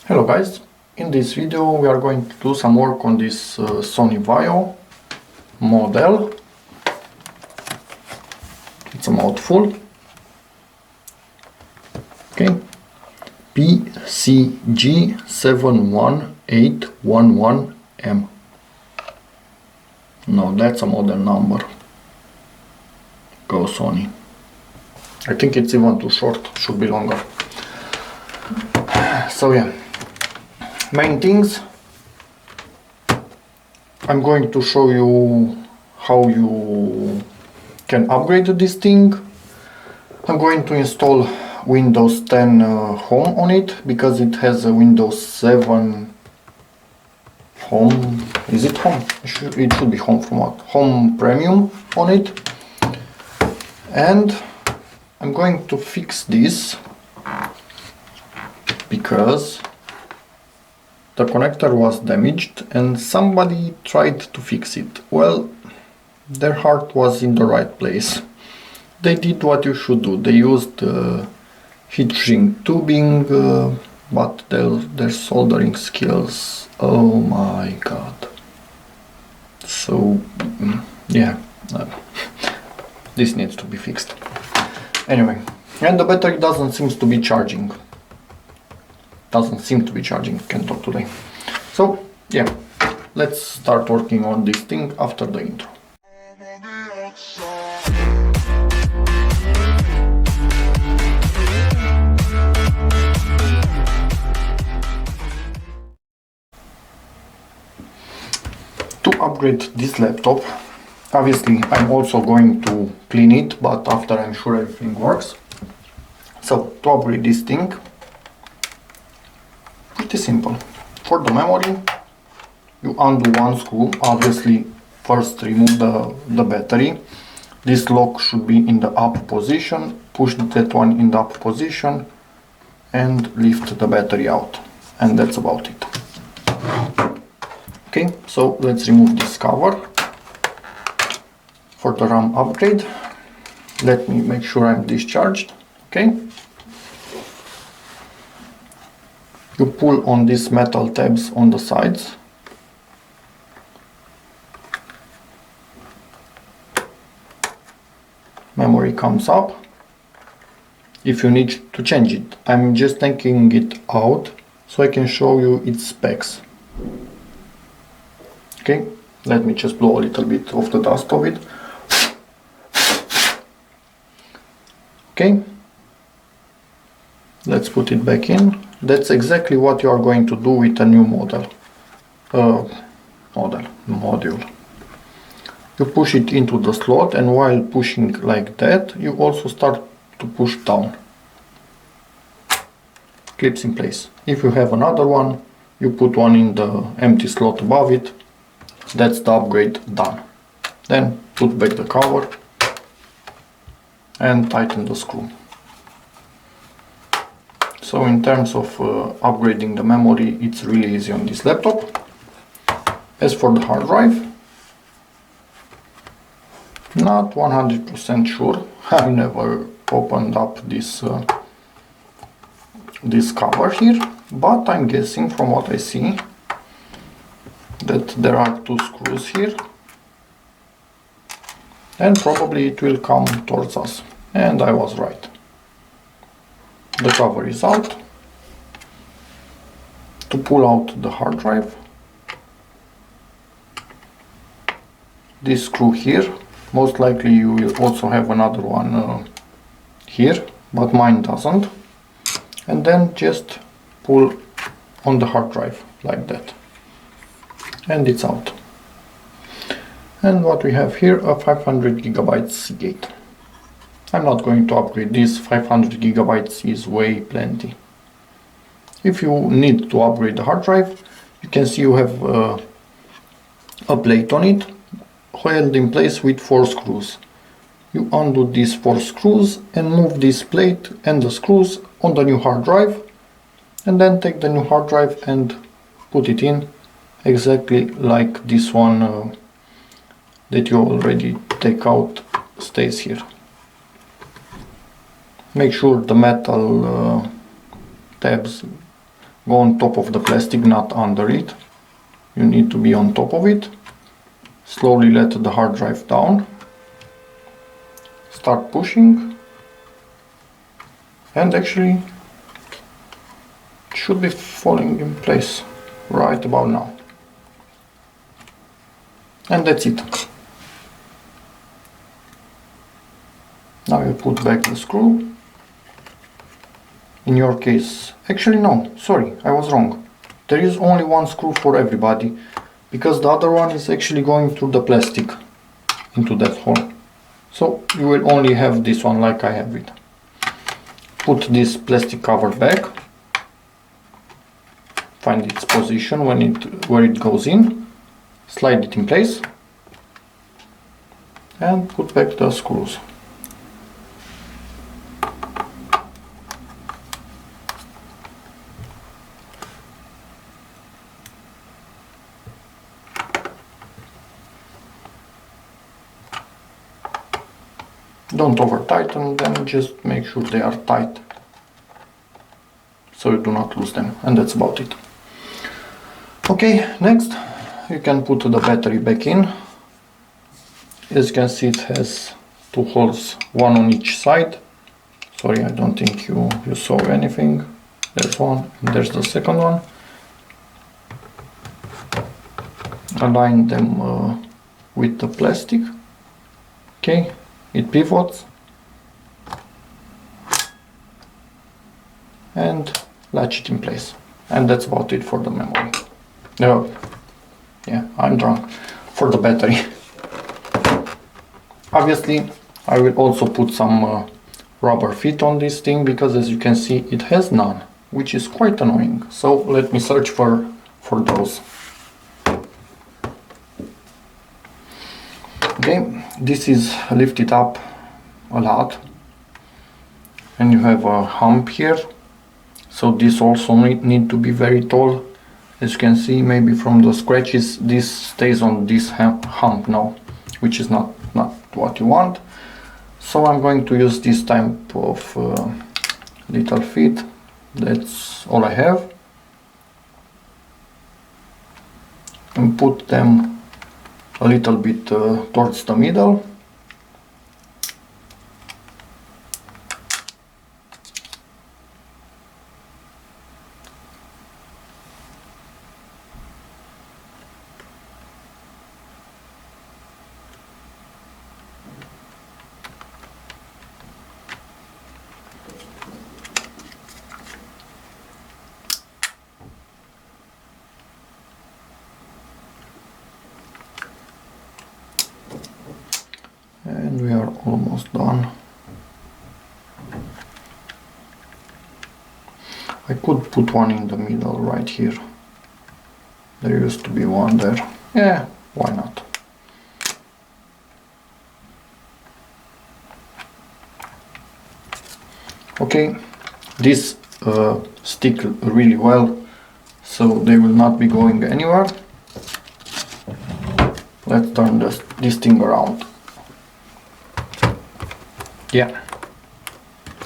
Hello guys, in this video we are going to do some work on this Sony Vaio model. It's a mouthful. Okay, PCG-71811M. No, that's a model number. Go Sony. I think it's even too short, should be longer. So yeah, main things. I'm going to show you how you can upgrade this thing. I'm going to install Windows 10 Home on it because it has a Windows 7 Home. Is it Home? It should be Home from what? Home Premium on it. And I'm going to fix this because the connector was damaged and somebody tried to fix it. Well, their heart was in the right place. They did what you should do. They used heat shrink tubing, but their soldering skills, oh my god. So yeah, this needs to be fixed. Anyway, and the battery doesn't seem to be charging. Can't talk today. So yeah, let's start working on this thing after the intro. To upgrade this laptop, obviously I'm also going to clean it, but after I'm sure everything works. So to upgrade this thing, pretty simple. For the memory, you undo one screw. Obviously first remove the battery. This lock should be in the up position. Push that one in the up position and lift the battery out, and that's about it. Okay, so let's remove this cover. For the RAM upgrade, let me make sure I'm discharged. Okay, you pull on these metal tabs on the sides. Memory comes up. If you need to change it, I'm just taking it out so I can show you its specs. Okay, let me just blow a little bit of the dust of it. Okay, let's put it back in. That's exactly what you are going to do with a new module. You push it into the slot, and while pushing like that, you also start to push down. Clips in place. If you have another one, you put one in the empty slot above it. That's the upgrade done. Then put back the cover and tighten the screw. So in terms of upgrading the memory, it's really easy on this laptop. As for the hard drive, not 100% sure. I've never opened up this cover here, but I'm guessing from what I see that there are two screws here, and probably it will come towards us, and I was right. The cover is out. To pull out the hard drive, this screw here, most likely you will also have another one here, but mine doesn't, and then just pull on the hard drive like that, and it's out. And what we have here, a 500 gigabytes Seagate. I'm not going to upgrade this. 500 gigabytes is way plenty. If you need to upgrade the hard drive, you can see you have a plate on it held in place with 4 screws. You undo these 4 screws and move this plate and the screws on the new hard drive, and then take the new hard drive and put it in exactly like this one that you already take out stays here. Make sure the metal tabs go on top of the plastic, not under it. You need to be on top of it. Slowly let the hard drive down. Start pushing. And actually it should be falling in place right about now. And that's it. Now you put back the screw. In your case, actually no, sorry, I was wrong. There is only one screw for everybody, because the other one is actually going through the plastic into that hole. So you will only have this one like I have it. Put this plastic cover back. Find its position where it goes in. Slide it in place. And put back the screws. Don't over tighten them, just make sure they are tight so you do not lose them, and that's about it. Okay, next you can put the battery back in. As you can see, it has two holes, one on each side. Sorry, I don't think you saw anything. There's one and there's the second one. Align them with the plastic. Okay, it pivots. And latch it in place. And that's about it for the memory. No, yeah, I'm drunk. For the battery. Obviously, I will also put some rubber feet on this thing, because as you can see, it has none, which is quite annoying. So let me search for those. Okay, this is lifted up a lot, and you have a hump here. So this also need to be very tall. As you can see, maybe from the scratches, this stays on this hump now, which is not what you want. So I'm going to use this type of little feet. That's all I have. And put them a little bit towards the middle. And we are almost done. I could put one in the middle right here. There used to be one there. Yeah, why not? Okay, these stick really well, so they will not be going anywhere. Let's turn this thing around. Yeah,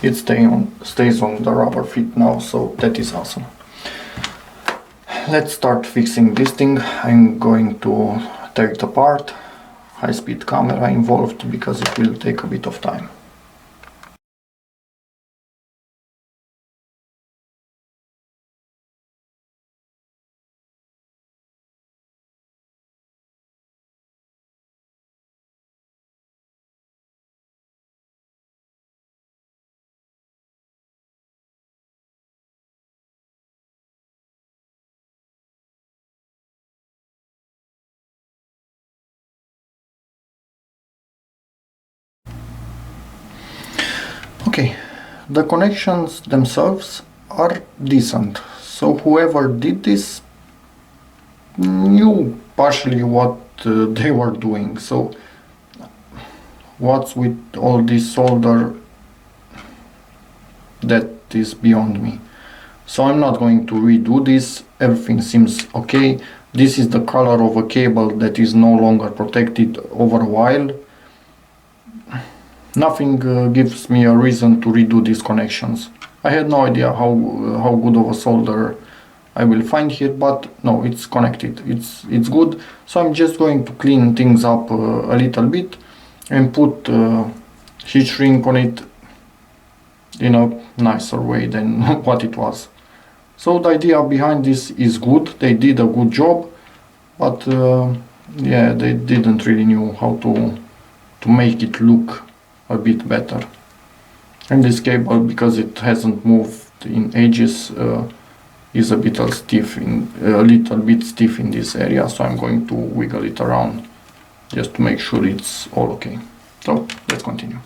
it stays on the rubber feet now, so that is awesome. Let's start fixing this thing. I'm going to take it apart. High-speed camera involved, because it will take a bit of time. Okay, the connections themselves are decent, so whoever did this knew partially what they were doing. So what's with all this solder, that is beyond me. So I'm not going to redo this. Everything seems okay. This is the color of a cable that is no longer protected over a while. Nothing gives me a reason to redo these connections. I had no idea how good of a solder I will find here, but no, it's connected, it's good. So I'm just going to clean things up a little bit and put heat shrink on it in a nicer way than what it was. So the idea behind this is good, they did a good job, but yeah, they didn't really know how to make it look a bit better. And this cable, because it hasn't moved in ages, is a little bit stiff in this area, so I'm going to wiggle it around just to make sure it's all okay. So let's continue.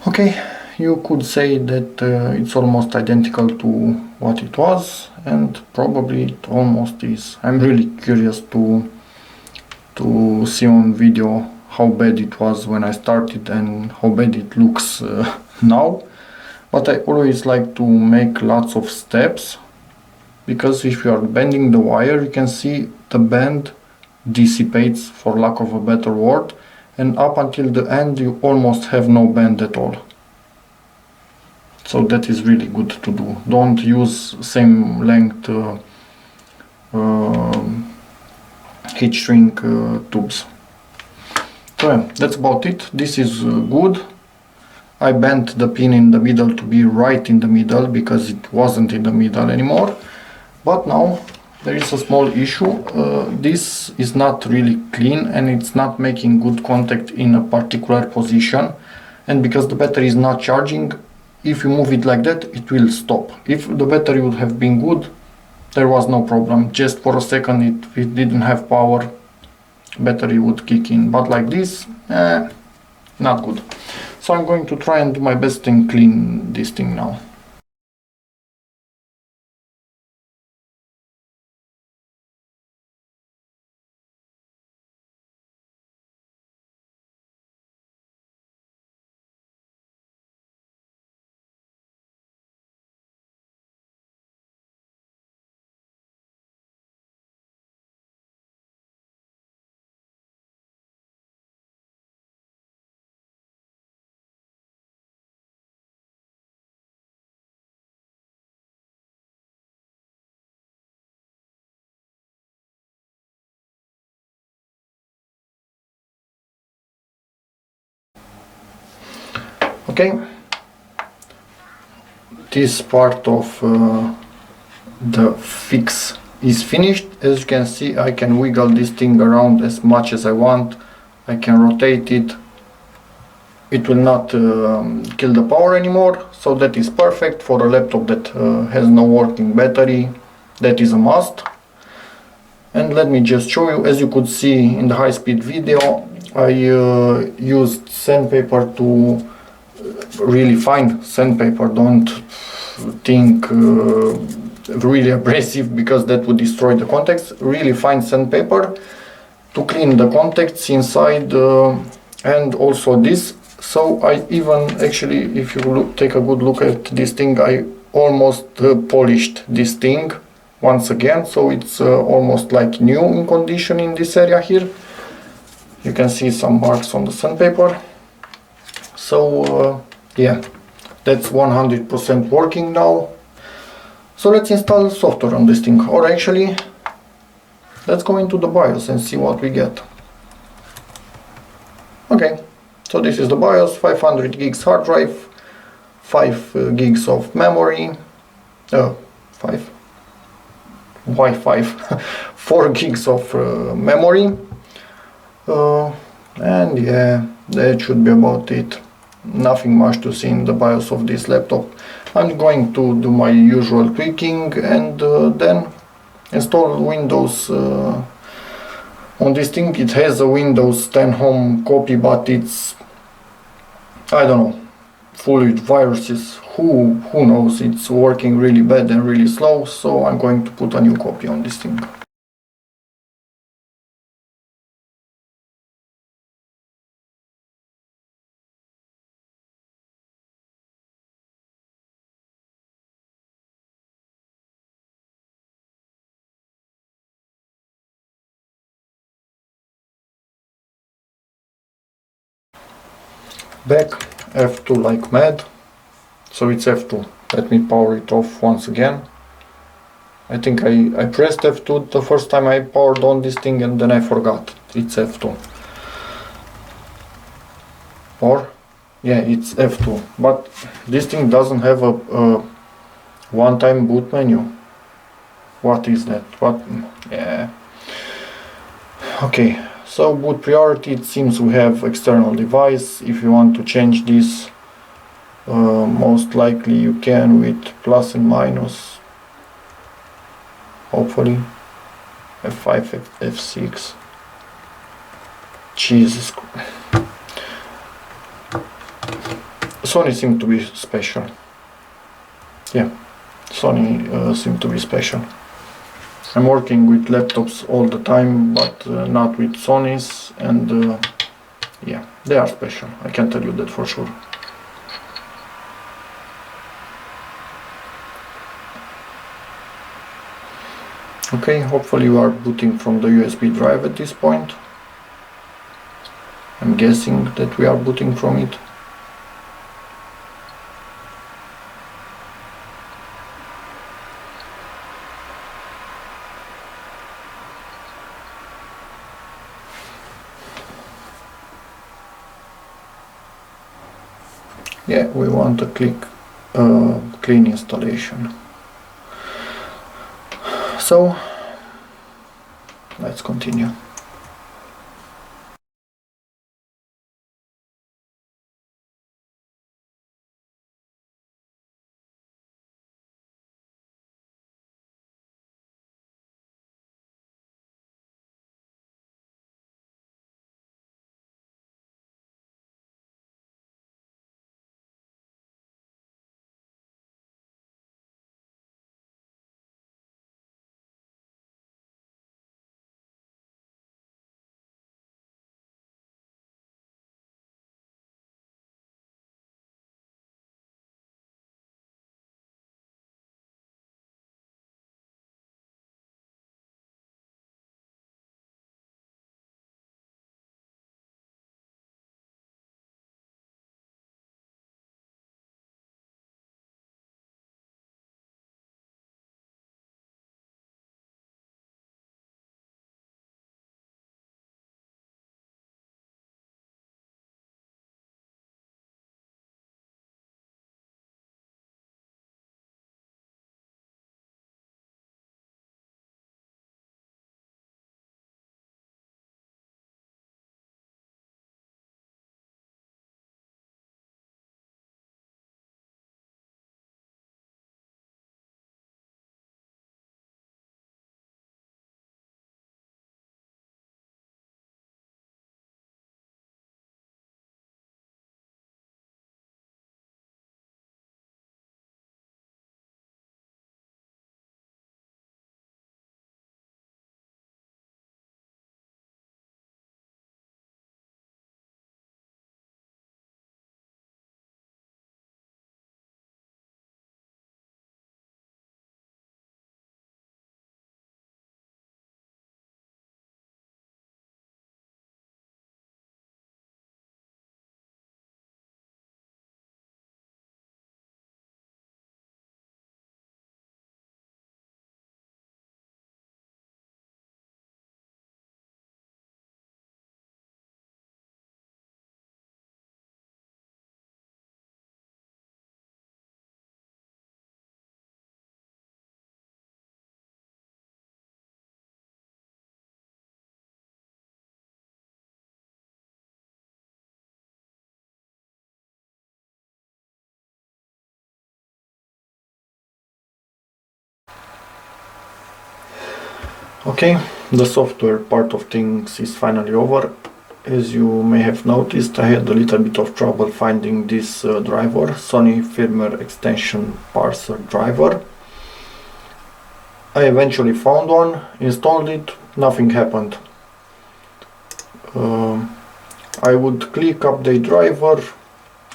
Okay, you could say that it's almost identical to what it was, and probably it almost is. I'm really curious to see on video how bad it was when I started and how bad it looks now. But I always like to make lots of steps, because if you are bending the wire, you can see the bend dissipates, for lack of a better word, and up until the end you almost have no bend at all. So that is really good to do. Don't use same length heat shrink tubes. So yeah, that's about it. This is good. I bent the pin in the middle to be right in the middle, because it wasn't in the middle anymore. But now there is a small issue. This is not really clean and it's not making good contact in a particular position. And because the battery is not charging, if you move it like that, it will stop. If the battery would have been good, there was no problem. Just for a second, if it didn't have power, battery would kick in. But like this, not good. So I'm going to try and do my best and clean this thing now. Okay, this part of the fix is finished. As you can see, I can wiggle this thing around as much as I want. I can rotate it. It will not kill the power anymore, so that is perfect for a laptop that has no working battery. That is a must. And let me just show you. As you could see in the high-speed video, I used sandpaper, to really fine sandpaper. Don't think really abrasive, because that would destroy the contacts. Really fine sandpaper to clean the contacts inside, and also this. So I even, actually, if you take a good look at this thing, I almost polished this thing once again, so it's almost like new in condition in this area here. You can see some marks on the sandpaper. So yeah, that's 100% working now. So let's install software on this thing, or actually let's go into the BIOS and see what we get. Okay, so this is the BIOS. 500 gigs hard drive, 5 gigs of memory, 5, why 5? 4 gigs of memory, and yeah, that should be about it. Nothing much to see in the BIOS of this laptop. I'm going to do my usual tweaking and then install Windows on this thing. It has a Windows 10 Home copy, but it's, I don't know, full with viruses. Who knows? It's working really bad and really slow, so I'm going to put a new copy on this thing. Back, F2 like mad. So it's F2. Let me power it off once again. I think I pressed F2 the first time I powered on this thing, and then I forgot. It's F2. Or, yeah, it's F2. But this thing doesn't have a one-time boot menu. What is that? What? Yeah. Okay, so boot priority, it seems we have external device. If you want to change this, most likely you can with plus and minus. Hopefully. F5, F6. Jesus. Sony seemed to be special. Yeah, Sony seemed to be special. I'm working with laptops all the time, but not with Sony's, and yeah, they are special. I can tell you that for sure. Okay, hopefully we are booting from the USB drive at this point. I'm guessing that we are booting from it. Yeah, we want to click clean installation. So let's continue. Okay, the software part of things is finally over. As you may have noticed, I had a little bit of trouble finding this driver, Sony firmware extension parser driver. I eventually found one, installed it, nothing happened. I would click update driver,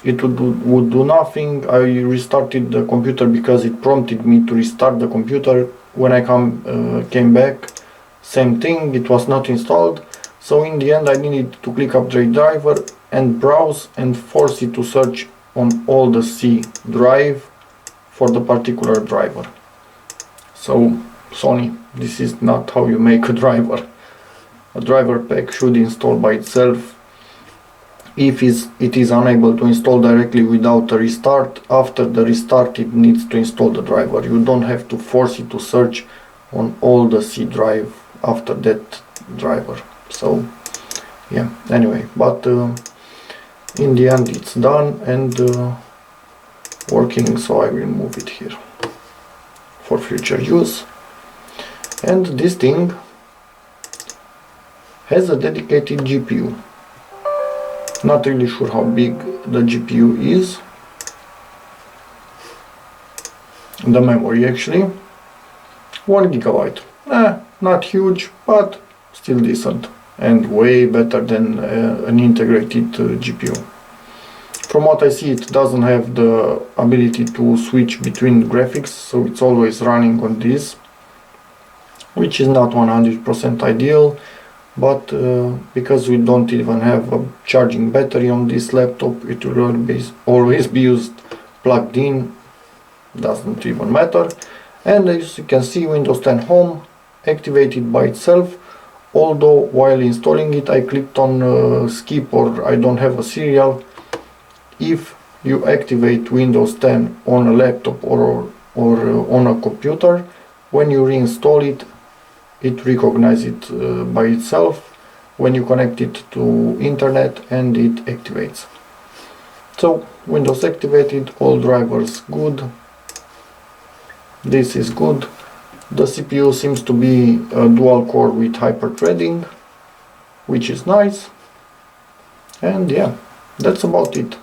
it would do nothing. I restarted the computer because it prompted me to restart the computer. When I came back, same thing, it was not installed. So in the end I needed to click update driver and browse and force it to search on all the C drive for the particular driver. So Sony, this is not how you make a driver. A driver pack should install by itself. If it is unable to install directly without a restart, after the restart it needs to install the driver. You don't have to force it to search on all the C drive after that driver. So yeah, anyway, but in the end it's done and working, so I will move it here for future use. And this thing has a dedicated GPU. Not really sure how big the GPU is. The memory actually 1 GB. Not huge, but still decent and way better than an integrated GPU. From what I see, it doesn't have the ability to switch between graphics, so it's always running on this, which is not 100% ideal. But because we don't even have a charging battery on this laptop, it will always be used plugged in, doesn't even matter. And as you can see, Windows 10 Home activated by itself, although while installing it I clicked on skip or I don't have a serial. If you activate Windows 10 on a laptop or on a computer, when you reinstall it, it recognizes it by itself when you connect it to internet, and it activates. So Windows activated, all drivers good. This is good. The CPU seems to be a dual core with hyper-threading, which is nice. And yeah, that's about it.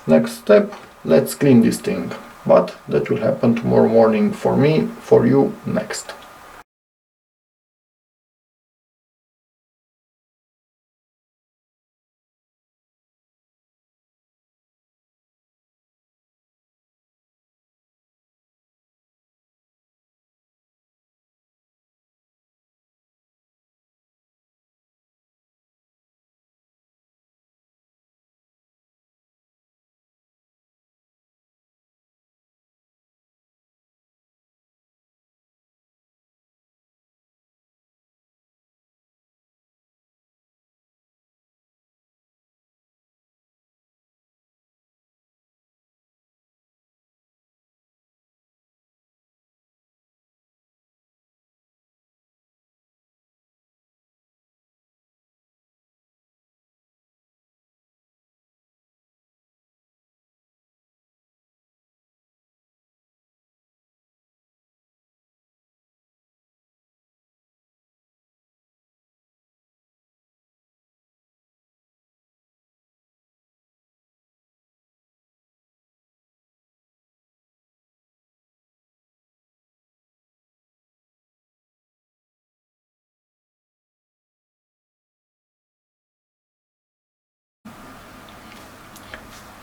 Next step, let's clean this thing. But that will happen tomorrow morning for me, for you next.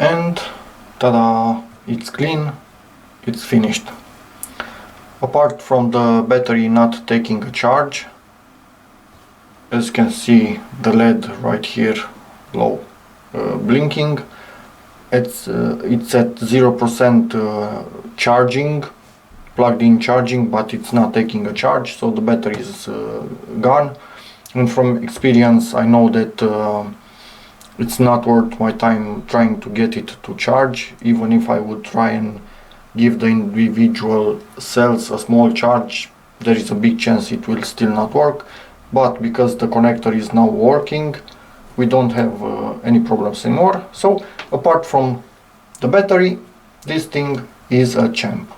And ta-da, it's clean, it's finished. Apart from the battery not taking a charge, as you can see the LED right here low blinking, it's at 0% charging, plugged in charging, but it's not taking a charge, so the battery is gone. And from experience I know that it's not worth my time trying to get it to charge. Even if I would try and give the individual cells a small charge, there is a big chance it will still not work. But because the connector is now working, we don't have any problems anymore. So apart from the battery, this thing is a champ.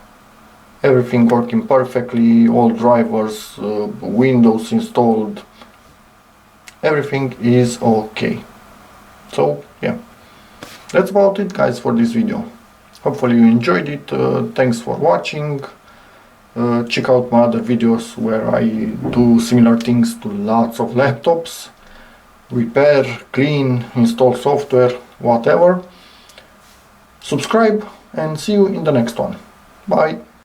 everything working perfectly, all drivers, Windows installed, everything is okay. So yeah, that's about it guys for this video. Hopefully you enjoyed it. Thanks for watching. Check out my other videos where I do similar things to lots of laptops. Repair, clean, install software, whatever. Subscribe and see you in the next one. Bye.